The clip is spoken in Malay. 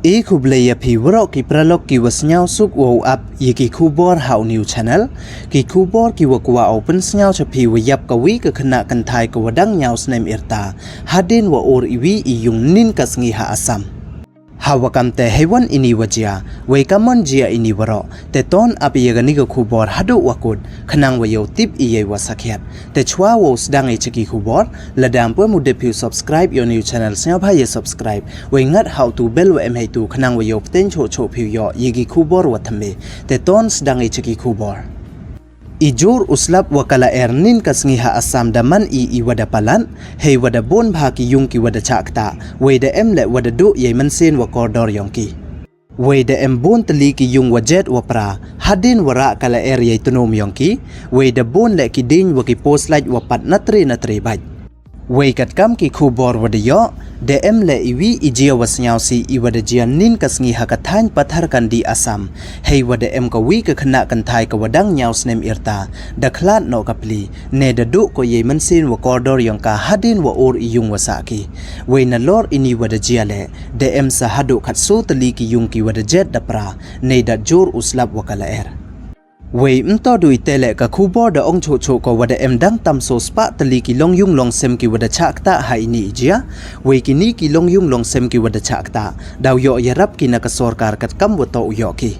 Kublaya pi warok ki pralok ki wasnyao suk wow up ye ki kubor hau new channel ki kubor ki wakwa open snyao chapi wayap kawi ke khynnah kan thai ka wadang nyao snem irta hadien wa or iwi iyung nin kasngi ha Assam hawakam te hewan ini wajia wei kamon jia ini waro te ton api yagani ga kubor hadu wakut khnang wayo tip iye wasakhyat te chwa wo sdang e chiki kubor ladam pu mude phu subscribe your new channel snya bhaye subscribe wei ngat how to bell wa em tu khnang wayo ten cho cho phu yo yigi kubor wathame te ton sdang e chiki kubor Ijur uslap wakala ernin kasngi ha Assam daman wada palan hei wada bon bha ki yung ki wada chakta weda emle wada do ye mansen wa kordor yongki weda em bon tali ki yung wajet wapra hadin wara kala er ye tunom yongki weda bon le ki din wa ki poslite wapat natre baj wei kat kam ki khubor wada yo de emle iwi ijia wasnyao si iwada jian nin kasngi hakathan pathar kan di Assam hei wada em ka wi ka khynnah kan thai ka wadang nyao snem irta dakhlat no kapli ne da do ko ye mansin wa kordor yong ka hadin wa or iyung wasaki wei na lor ini wada jia le de em sa hadu khatsu tali ki yung ki wada jet dapra ne da jor uslap wakala er wei mto dui tele ka khubor da ong cho cho ko wada em dang tam so spa tali ki long yung long sem ki wada chakta ha ini jia wei ki ni ki long yung long sem ki wada chakta daw yo yarap ki na ka sorkar kat kam wa to yo ki